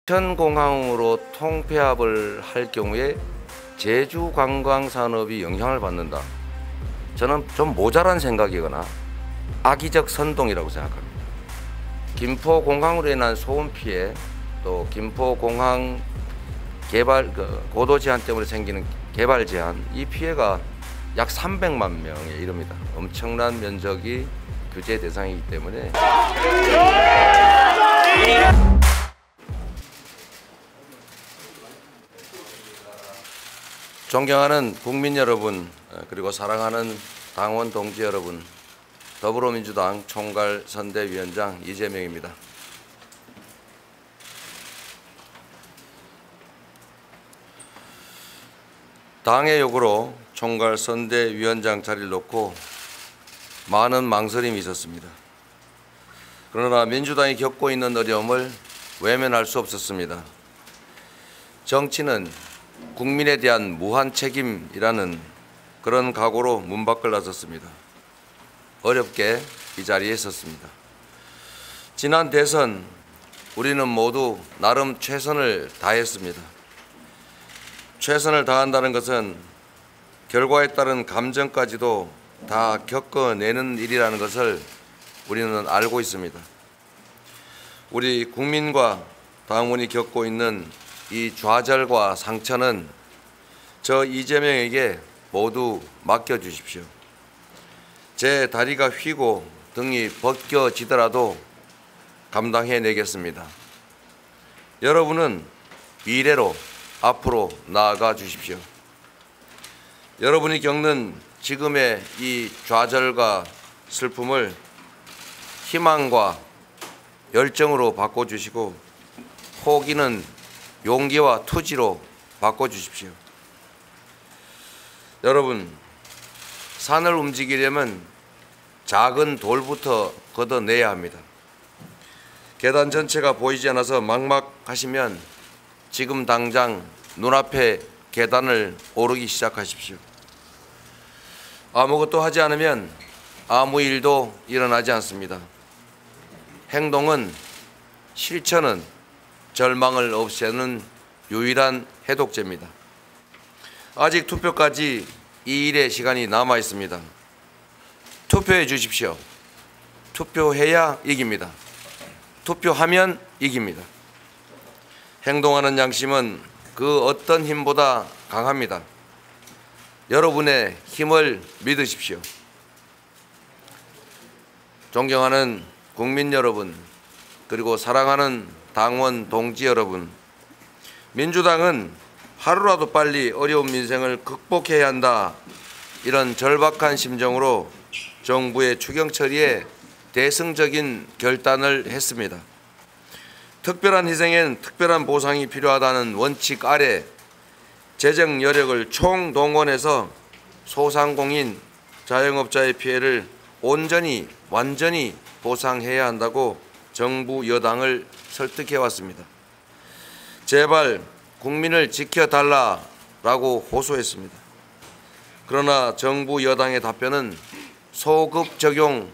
인천공항으로 통폐합을 할 경우에 제주 관광 산업이 영향을 받는다. 저는 좀 모자란 생각이거나 악의적 선동이라고 생각합니다. 김포공항으로 인한 소음 피해, 또 김포공항 개발 고도 제한 때문에 생기는 개발 제한, 이 피해가 약 300만 명에 이릅니다. 엄청난 면적이 규제 대상이기 때문에 존경하는 국민 여러분, 그리고 사랑하는 당원 동지 여러분, 더불어민주당 총괄선대위원장 이재명입니다. 당의 요구로 총괄선대위원장 자리를 놓고 많은 망설임이 있었습니다. 그러나 민주당이 겪고 있는 어려움을 외면할 수 없었습니다. 정치는 국민에 대한 무한 책임이라는 그런 각오로 문 밖을 나섰습니다. 어렵게 이 자리에 섰습니다. 지난 대선 우리는 모두 나름 최선을 다했습니다. 최선을 다한다는 것은 결과에 따른 감정까지도 다 겪어내는 일이라는 것을 우리는 알고 있습니다. 우리 국민과 당원이 겪고 있는 이 좌절과 상처는 저 이재명에게 모두 맡겨주십시오. 제 다리가 휘고 등이 벗겨지더라도 감당해내겠습니다. 여러분은 미래로 앞으로 나아가 주십시오. 여러분이 겪는 지금의 이 좌절과 슬픔을 희망과 열정으로 바꿔주시고 포기는 용기와 투지로 바꿔주십시오. 여러분, 산을 움직이려면 작은 돌부터 걷어내야 합니다. 계단 전체가 보이지 않아서 막막하시면 지금 당장 눈앞에 계단을 오르기 시작하십시오. 아무것도 하지 않으면 아무 일도 일어나지 않습니다. 행동은, 실천은 절망을 없애는 유일한 해독제입니다. 아직 투표까지 2일의 시간이 남아 있습니다. 투표해 주십시오. 투표해야 이깁니다. 투표하면 이깁니다. 행동하는 양심은 그 어떤 힘보다 강합니다. 여러분의 힘을 믿으십시오. 존경하는 국민 여러분, 그리고 사랑하는 당원 동지 여러분, 민주당은 하루라도 빨리 어려운 민생을 극복해야 한다, 이런 절박한 심정으로 정부의 추경 처리에 대승적인 결단을 했습니다. 특별한 희생엔 특별한 보상이 필요하다는 원칙 아래 재정 여력을 총동원해서 소상공인, 자영업자의 피해를 온전히 완전히 보상해야 한다고 정부 여당을 설득해 왔습니다. 제발 국민을 지켜달라라고 호소했습니다. 그러나 정부 여당의 답변은 소급 적용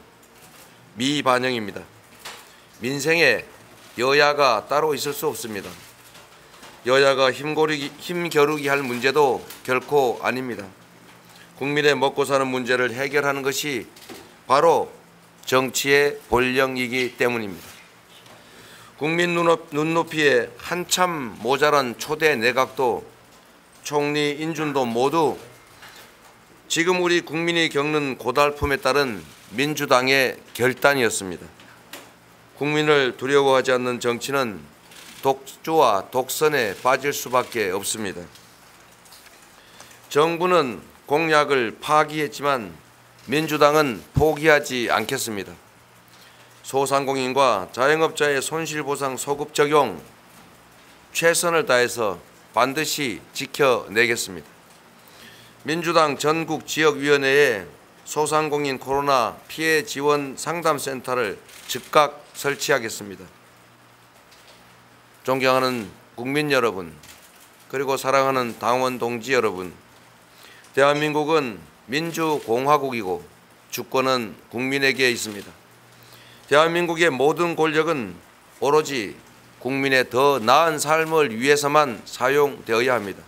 미반영입니다. 민생에 여야가 따로 있을 수 없습니다. 여야가 힘겨루기 할 문제도 결코 아닙니다. 국민의 먹고 사는 문제를 해결하는 것이 바로 정치의 본령이기 때문입니다. 국민 눈높이에 한참 모자란 초대 내각도, 총리 인준도 모두 지금 우리 국민이 겪는 고달픔에 따른 민주당의 결단이었습니다. 국민을 두려워하지 않는 정치는 독주와 독선에 빠질 수밖에 없습니다. 정부는 공약을 파기했지만 민주당은 포기하지 않겠습니다. 소상공인과 자영업자의 손실보상 소급 적용 최선을 다해서 반드시 지켜내겠습니다. 민주당 전국 지역위원회에 소상공인 코로나 피해 지원 상담센터를 즉각 설치하겠습니다. 존경하는 국민 여러분, 그리고 사랑하는 당원 동지 여러분, 대한민국은 민주공화국이고 주권은 국민에게 있습니다. 대한민국의 모든 권력은 오로지 국민의 더 나은 삶을 위해서만 사용되어야 합니다.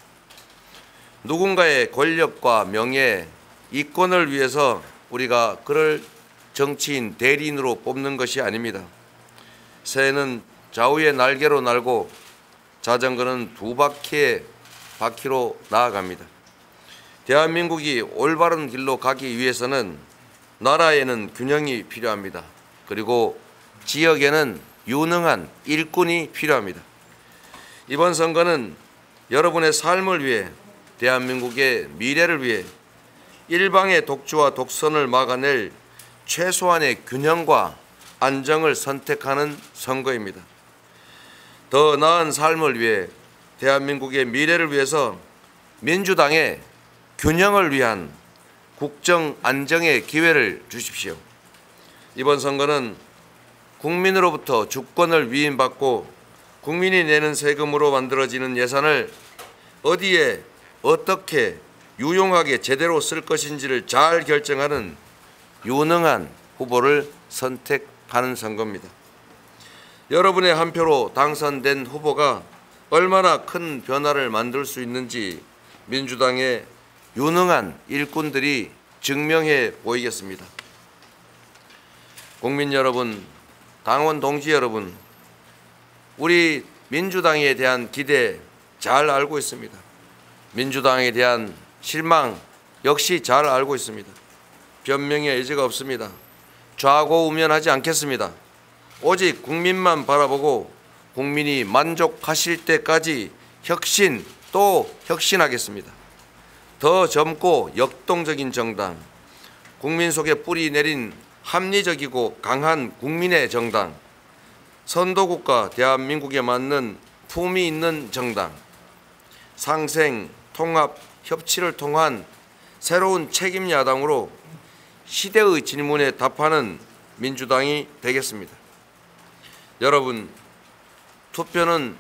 누군가의 권력과 명예, 이권을 위해서 우리가 그를 정치인 대리인으로 뽑는 것이 아닙니다. 새는 좌우의 날개로 날고 자전거는 두 바퀴의 바퀴로 나아갑니다. 대한민국이 올바른 길로 가기 위해서는 나라에는 균형이 필요합니다. 그리고 지역에는 유능한 일꾼이 필요합니다. 이번 선거는 여러분의 삶을 위해, 대한민국의 미래를 위해 일방의 독주와 독선을 막아낼 최소한의 균형과 안정을 선택하는 선거입니다. 더 나은 삶을 위해, 대한민국의 미래를 위해서 민주당에 균형을 위한 국정 안정의 기회를 주십시오. 이번 선거는 국민으로부터 주권을 위임받고 국민이 내는 세금으로 만들어지는 예산을 어디에 어떻게 유용하게 제대로 쓸 것인지를 잘 결정하는 유능한 후보를 선택하는 선거입니다. 여러분의 한 표로 당선된 후보가 얼마나 큰 변화를 만들 수 있는지 민주당의 유능한 일꾼들이 증명해 보이겠습니다. 국민 여러분, 당원 동지 여러분, 우리 민주당에 대한 기대 잘 알고 있습니다. 민주당에 대한 실망 역시 잘 알고 있습니다. 변명의 여지가 없습니다. 좌고우면하지 않겠습니다. 오직 국민만 바라보고 국민이 만족하실 때까지 혁신 또 혁신하겠습니다. 더 젊고 역동적인 정당, 국민 속에 뿌리 내린 합리적이고 강한 국민의 정당, 선도국가 대한민국에 맞는 품위 있는 정당, 상생, 통합, 협치를 통한 새로운 책임 야당으로 시대의 질문에 답하는 민주당이 되겠습니다. 여러분, 투표는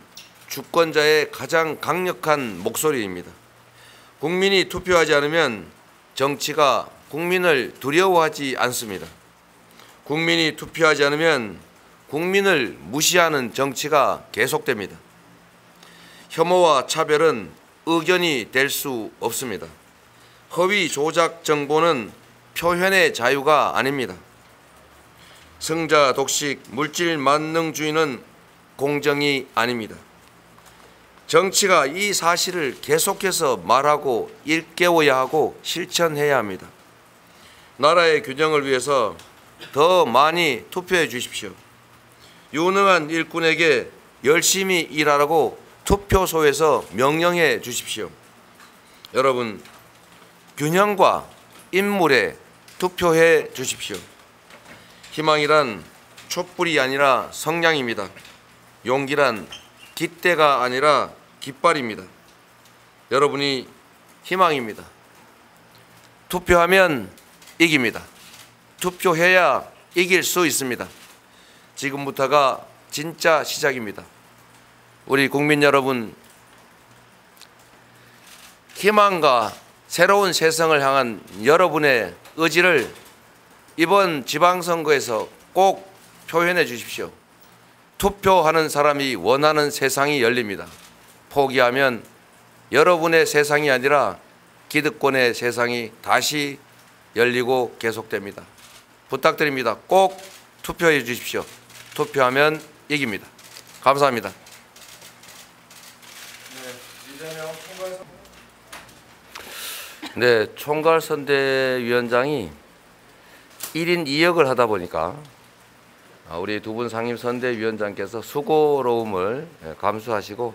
주권자의 가장 강력한 목소리입니다. 국민이 투표하지 않으면 정치가 국민을 두려워하지 않습니다. 국민이 투표하지 않으면 국민을 무시하는 정치가 계속됩니다. 혐오와 차별은 의견이 될 수 없습니다. 허위 조작 정보는 표현의 자유가 아닙니다. 승자 독식, 물질 만능주의는 공정이 아닙니다. 정치가 이 사실을 계속해서 말하고 일깨워야 하고 실천해야 합니다. 나라의 균형을 위해서 더 많이 투표해 주십시오. 유능한 일꾼에게 열심히 일하라고 투표소에서 명령해 주십시오. 여러분, 균형과 인물에 투표해 주십시오. 희망이란 촛불이 아니라 성냥입니다. 용기란 깃대가 아니라 깃발입니다. 여러분이 희망입니다. 투표하면 이깁니다. 투표해야 이길 수 있습니다. 지금부터가 진짜 시작입니다. 우리 국민 여러분, 희망과 새로운 세상을 향한 여러분의 의지를 이번 지방선거에서 꼭 표현해 주십시오. 투표하는 사람이 원하는 세상이 열립니다. 포기하면 여러분의 세상이 아니라 기득권의 세상이 다시 열리고 계속됩니다. 부탁드립니다. 꼭 투표해 주십시오. 투표하면 이깁니다. 감사합니다. 네, 총괄선대위원장이 1인 2역을 하다 보니까 우리 두 분 상임선대위원장께서 수고로움을 감수하시고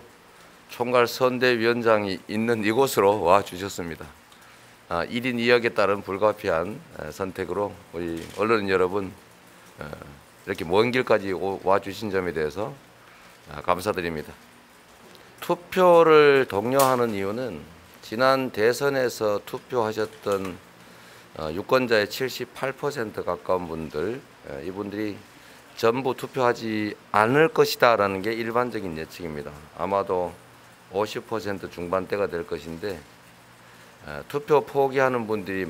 총괄선대위원장이 있는 이곳으로 와 주셨습니다. 1인 2역에 따른 불가피한 선택으로 우리 언론 여러분 이렇게 먼 길까지 와 주신 점에 대해서 감사드립니다. 투표를 독려하는 이유는 지난 대선에서 투표하셨던 유권자의 78% 가까운 분들, 이분들이 전부 투표하지 않을 것이다 라는 게 일반적인 예측입니다. 아마도 50% 중반대가 될 것인데 투표 포기하는 분들이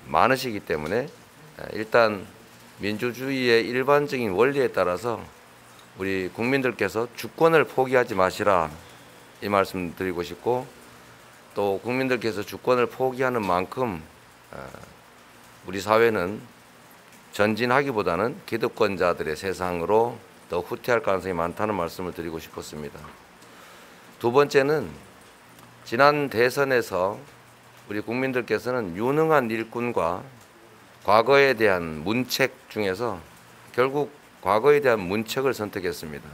많으시기 때문에 일단 민주주의의 일반적인 원리에 따라서 우리 국민들께서 주권을 포기하지 마시라 이 말씀 드리고 싶고, 또 국민들께서 주권을 포기하는 만큼 우리 사회는 전진하기보다는 기득권자들의 세상으로 더 후퇴할 가능성이 많다는 말씀을 드리고 싶었습니다. 두 번째는 지난 대선에서 우리 국민들께서는 유능한 일꾼과 과거에 대한 문책 중에서 결국 과거에 대한 문책을 선택했습니다.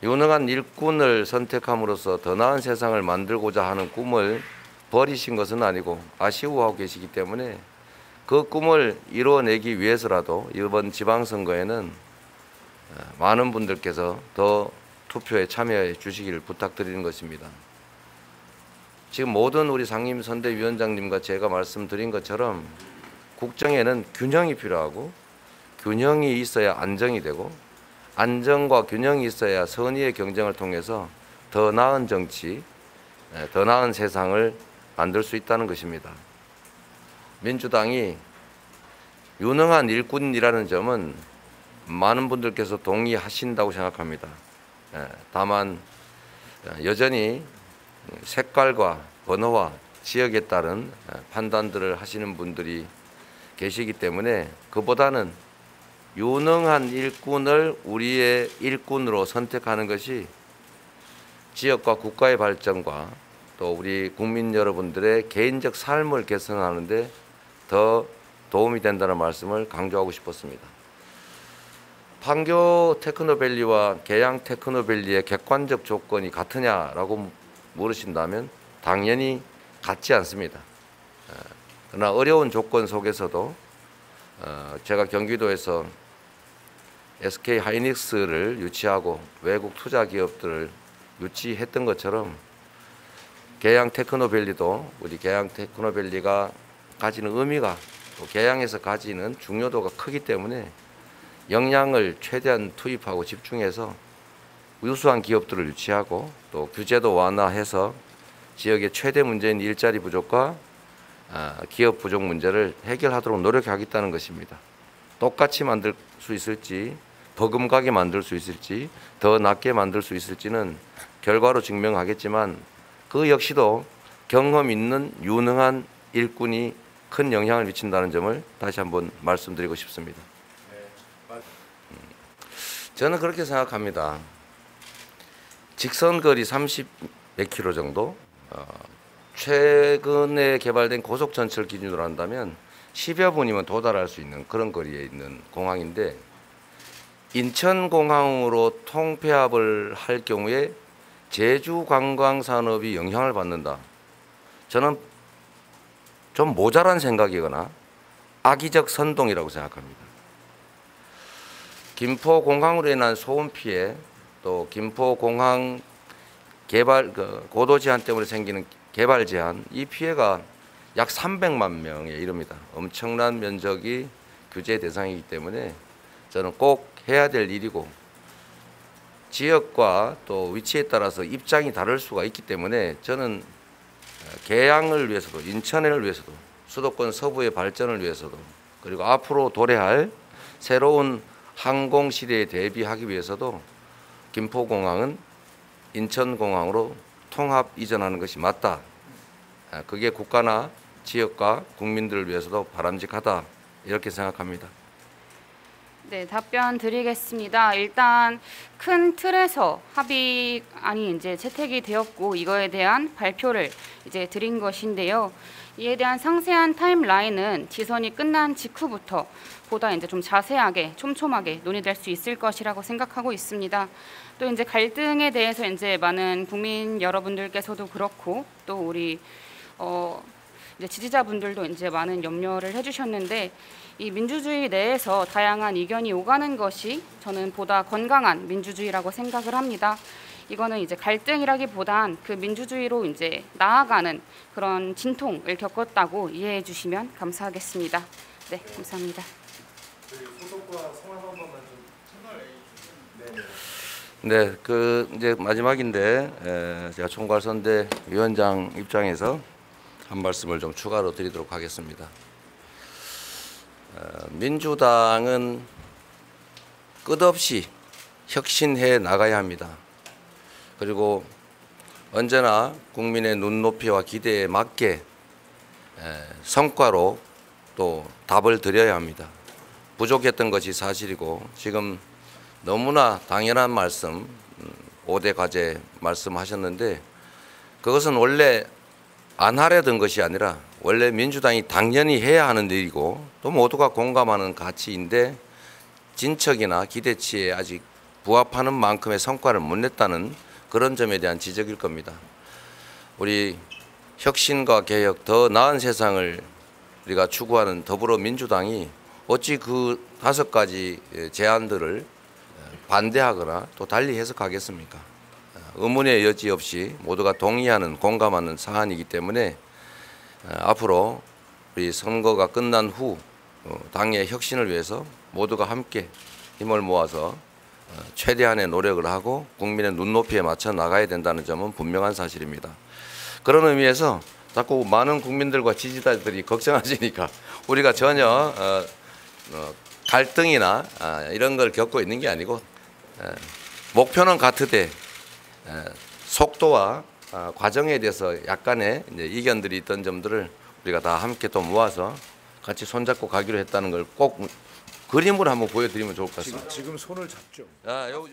유능한 일꾼을 선택함으로써 더 나은 세상을 만들고자 하는 꿈을 버리신 것은 아니고 아쉬워하고 계시기 때문에 그 꿈을 이루어내기 위해서라도 이번 지방선거에는 많은 분들께서 더 투표에 참여해 주시기를 부탁드리는 것입니다. 지금 모든 우리 상임선대위원장님과 제가 말씀드린 것처럼 국정에는 균형이 필요하고, 균형이 있어야 안정이 되고, 안정과 균형이 있어야 선의의 경쟁을 통해서 더 나은 정치, 더 나은 세상을 만들 수 있다는 것입니다. 민주당이 유능한 일꾼이라는 점은 많은 분들께서 동의하신다고 생각합니다. 다만 여전히 색깔과 번호와 지역에 따른 판단들을 하시는 분들이 계시기 때문에 그보다는 유능한 일꾼을 우리의 일꾼으로 선택하는 것이 지역과 국가의 발전과 또 우리 국민 여러분들의 개인적 삶을 개선하는 데 더 도움이 된다는 말씀을 강조하고 싶었습니다. 판교 테크노밸리와 계양 테크노밸리의 객관적 조건이 같으냐라고 물으신다면 당연히 같지 않습니다. 그러나 어려운 조건 속에서도 제가 경기도에서 SK 하이닉스를 유치하고 외국 투자 기업들을 유치했던 것처럼 계양 테크노밸리도 우리 계양 테크노밸리가 가지는 의미가 또 계양에서 가지는 중요도가 크기 때문에 역량을 최대한 투입하고 집중해서 우수한 기업들을 유치하고 또 규제도 완화해서 지역의 최대 문제인 일자리 부족과 기업 부족 문제를 해결하도록 노력하겠다는 것입니다. 똑같이 만들 수 있을지, 버금가게 만들 수 있을지, 더 낮게 만들 수 있을지는 결과로 증명하겠지만 그 역시도 경험 있는 유능한 일꾼이 큰 영향을 미친다는 점을 다시 한번 말씀드리고 싶습니다. 저는 그렇게 생각합니다. 직선거리 30 몇 킬로 정도, 최근에 개발된 고속전철 기준으로 한다면 10여 분이면 도달할 수 있는 그런 거리에 있는 공항인데, 인천공항으로 통폐합을 할 경우에 제주 관광산업이 영향을 받는다. 저는 좀 모자란 생각이거나 악의적 선동이라고 생각합니다. 김포공항으로 인한 소음 피해, 또 김포공항 개발 고도 제한 때문에 생기는 개발 제한, 이 피해가 약 300만 명에 이릅니다. 엄청난 면적이 규제 대상이기 때문에 저는 꼭 해야 될 일이고, 지역과 또 위치에 따라서 입장이 다를 수가 있기 때문에 저는 계양을 위해서도, 인천을 위해서도, 수도권 서부의 발전을 위해서도, 그리고 앞으로 도래할 새로운 항공 시대에 대비하기 위해서도 김포공항은 인천공항으로 통합 이전하는 것이 맞다. 그게 국가나 지역과 국민들을 위해서도 바람직하다. 이렇게 생각합니다. 네, 답변 드리겠습니다. 일단 큰 틀에서 합의안이 이제 채택이 되었고 이거에 대한 발표를 이제 드린 것인데요. 이에 대한 상세한 타임라인은 지선이 끝난 직후부터 보다 이제 좀 자세하게 촘촘하게 논의될 수 있을 것이라고 생각하고 있습니다. 또 이제 갈등에 대해서 이제 많은 국민 여러분들께서도 그렇고 또 우리 이제 지지자분들도 이제 많은 염려를 해주셨는데, 이 민주주의 내에서 다양한 의견이 오가는 것이 저는 보다 건강한 민주주의라고 생각을 합니다. 이거는 이제 갈등이라기보단 그 민주주의로 이제 나아가는 그런 진통을 겪었다고 이해해 주시면 감사하겠습니다. 네, 감사합니다. 소속과 성함 한 번만 좀 채널 A. 네, 그 이제 마지막인데 제가 총괄선대위원장 입장에서 한 말씀을 좀 추가로 드리도록 하겠습니다. 민주당은 끝없이 혁신해 나가야 합니다. 그리고 언제나 국민의 눈높이와 기대에 맞게 성과로 또 답을 드려야 합니다. 부족했던 것이 사실이고 지금 너무나 당연한 말씀 5대 과제 말씀하셨는데 그것은 원래 안 하려던 것이 아니라 원래 민주당이 당연히 해야 하는 일이고 또 모두가 공감하는 가치인데 진척이나 기대치에 아직 부합하는 만큼의 성과를 못 냈다는 그런 점에 대한 지적일 겁니다. 우리 혁신과 개혁, 더 나은 세상을 우리가 추구하는 더불어민주당이 어찌 그 5가지 제안들을 반대하거나 또 달리 해석하겠습니까? 의문의 여지 없이 모두가 동의하는 공감하는 사안이기 때문에 앞으로 우리 선거가 끝난 후 당의 혁신을 위해서 모두가 함께 힘을 모아서 최대한의 노력을 하고 국민의 눈높이에 맞춰 나가야 된다는 점은 분명한 사실입니다. 그런 의미에서 자꾸 많은 국민들과 지지자들이 걱정하시니까 우리가 전혀 갈등이나 이런 걸 겪고 있는 게 아니고 목표는 같으되 속도와 과정에 대해서 약간의 이제 이견들이 있던 점들을 우리가 다 함께 또 모아서 같이 손잡고 가기로 했다는 걸 꼭 그림으로 한번 보여드리면 좋을 것 같습니다. 지금 손을 잡죠. 요